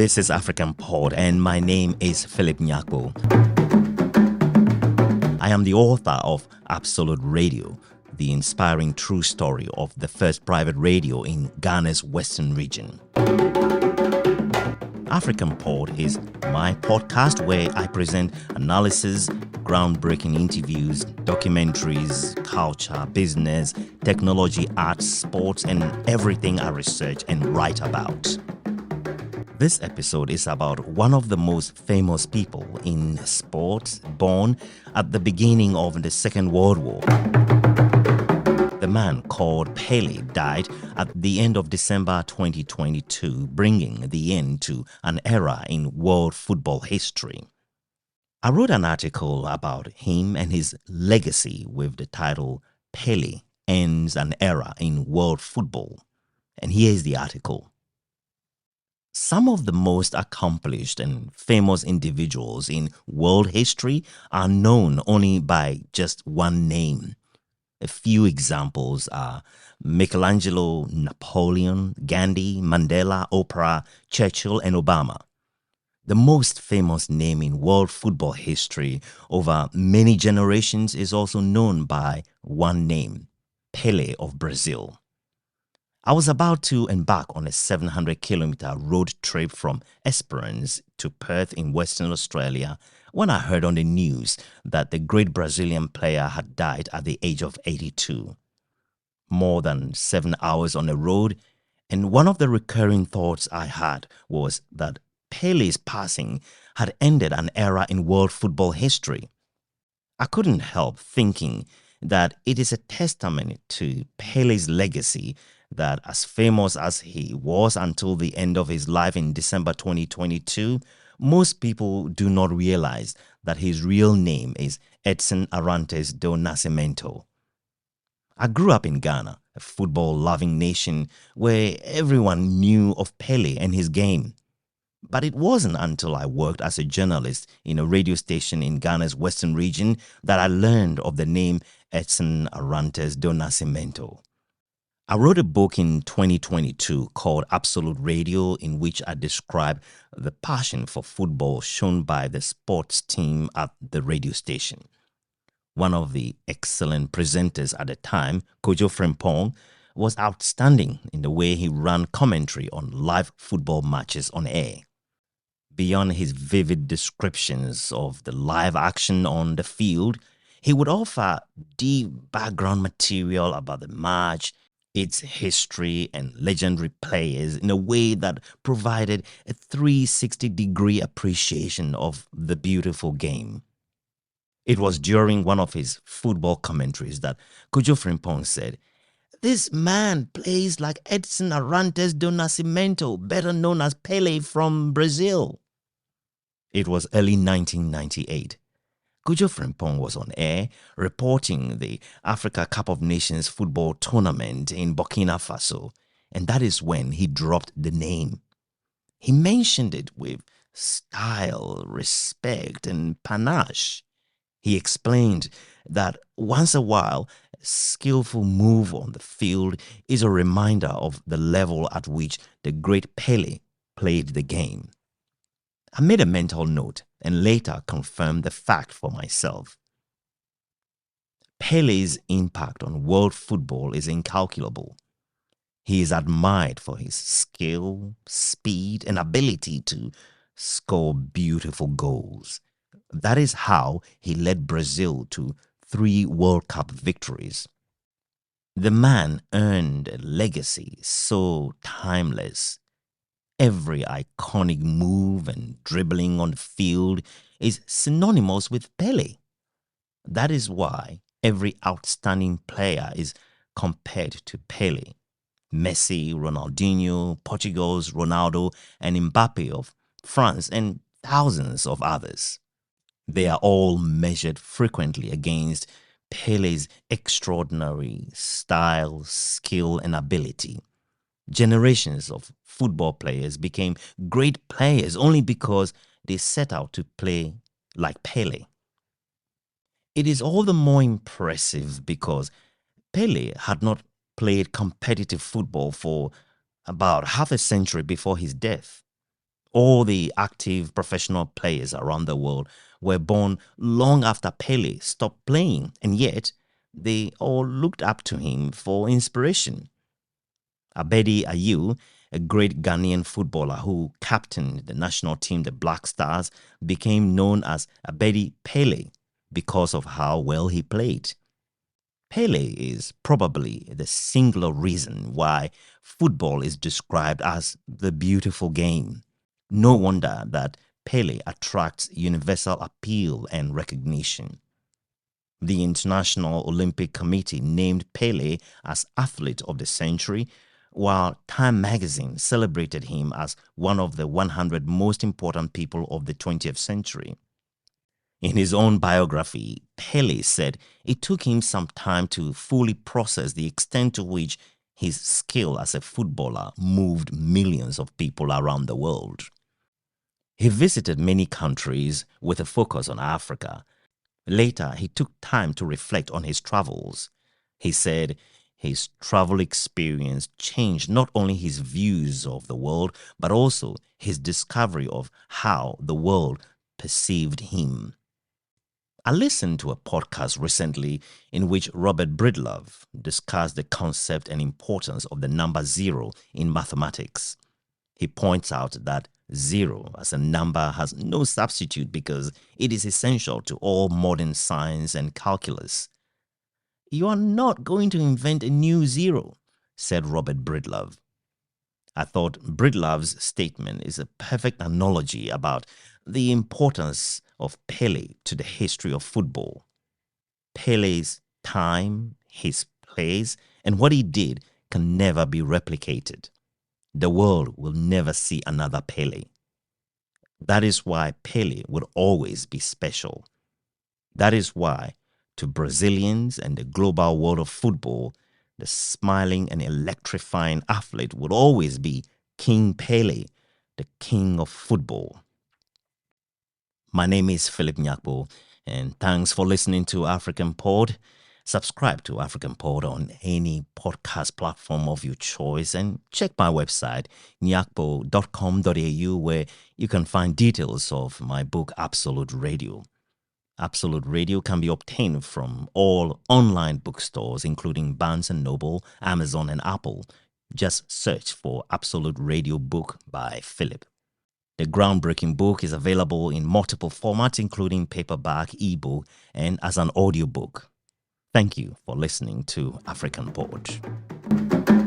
This is AfricanPod, and my name is Phillip Nyakpo. I am the author of Absolute Radio, the inspiring true story of the first private radio in Ghana's western region. AfricanPod is my podcast where I present analysis, groundbreaking interviews, documentaries, culture, business, technology, arts, sports, and everything I research and write about. This episode is about one of the most famous people in sports, born at the beginning of the Second World War. The man called Pele died at the end of December 2022, bringing the end to an era in world football history. I wrote an article about him and his legacy with the title Pele Ends an Era in World Football. And here is the article. Some of the most accomplished and famous individuals in world history are known only by just one name. A few examples are Michelangelo, Napoleon, Gandhi, Mandela, Oprah, Churchill and Obama. The most famous name in world football history over many generations is also known by one name, Pele of Brazil. I was about to embark on a 700-kilometer road trip from Esperance to Perth in Western Australia when I heard on the news that the great Brazilian player had died at the age of 82. More than 7 hours on the road, and one of the recurring thoughts I had was that Pele's passing had ended an era in world football history. I couldn't help thinking that it is a testament to Pele's legacy that as famous as he was until the end of his life in December 2022, most people do not realize that his real name is Edson Arantes do Nascimento. I grew up in Ghana, a football-loving nation where everyone knew of Pele and his game. But it wasn't until I worked as a journalist in a radio station in Ghana's western region that I learned of the name Edson Arantes do Nascimento. I wrote a book in 2022 called Absolute Radio, in which I describe the passion for football shown by the sports team at the radio station. One of the excellent presenters at the time, Kojo Frimpong, was outstanding in the way he ran commentary on live football matches on air. Beyond his vivid descriptions of the live action on the field, he would offer deep background material about the match, its history and legendary players in a way that provided a 360-degree appreciation of the beautiful game. It was during one of his football commentaries that Kojo Frimpong said, "This man plays like Edson Arantes do Nascimento, better known as Pele from Brazil." It was early 1998. Kojo Frimpong was on air reporting the Africa Cup of Nations football tournament in Burkina Faso, and that is when he dropped the name. He mentioned it with style, respect, and panache. He explained that once a while, a skillful move on the field is a reminder of the level at which the great Pele played the game. I made a mental note and later confirmed the fact for myself. Pele's impact on world football is incalculable. He is admired for his skill, speed, and ability to score beautiful goals. That is how he led Brazil to 3 World Cup victories. The man earned a legacy so timeless. Every iconic move and dribbling on the field is synonymous with Pele. That is why every outstanding player is compared to Pele. Messi, Ronaldinho, Portugal's Ronaldo, and Mbappe of France, and thousands of others. They are all measured frequently against Pele's extraordinary style, skill, and ability. Generations of football players became great players only because they set out to play like Pele. It is all the more impressive because Pele had not played competitive football for about half a century before his death. All the active professional players around the world were born long after Pele stopped playing, and yet they all looked up to him for inspiration. Abedi Ayew, a great Ghanaian footballer who captained the national team, the Black Stars, became known as Abedi Pele because of how well he played. Pele is probably the singular reason why football is described as the beautiful game. No wonder that Pele attracts universal appeal and recognition. The International Olympic Committee named Pele as Athlete of the Century, while Time magazine celebrated him as one of the 100 most important people of the 20th century. In his own biography, Pele said it took him some time to fully process the extent to which his skill as a footballer moved millions of people around the world. He visited many countries with a focus on Africa. Later, he took time to reflect on his travels. He said his travel experience changed not only his views of the world, but also his discovery of how the world perceived him. I listened to a podcast recently in which Robert Breedlove discussed the concept and importance of the number zero in mathematics. He points out that zero as a number has no substitute because it is essential to all modern science and calculus. "You are not going to invent a new zero," said Robert Breedlove. I thought Breedlove's statement is a perfect analogy about the importance of Pele to the history of football. Pele's time, his place, and what he did can never be replicated. The world will never see another Pele. That is why Pele will always be special. That is why, to Brazilians and the global world of football, the smiling and electrifying athlete would always be King Pele, the king of football. My name is Phillip Nyakpo, and thanks for listening to AfricanPod. Subscribe to AfricanPod on any podcast platform of your choice and check my website, nyakpo.com.au, where you can find details of my book, Absolute Radio. Absolute Radio can be obtained from all online bookstores, including Barnes & Noble, Amazon, and Apple. Just search for Absolute Radio book by Philip. The groundbreaking book is available in multiple formats, including paperback, ebook, and as an audiobook. Thank you for listening to AfricanPod.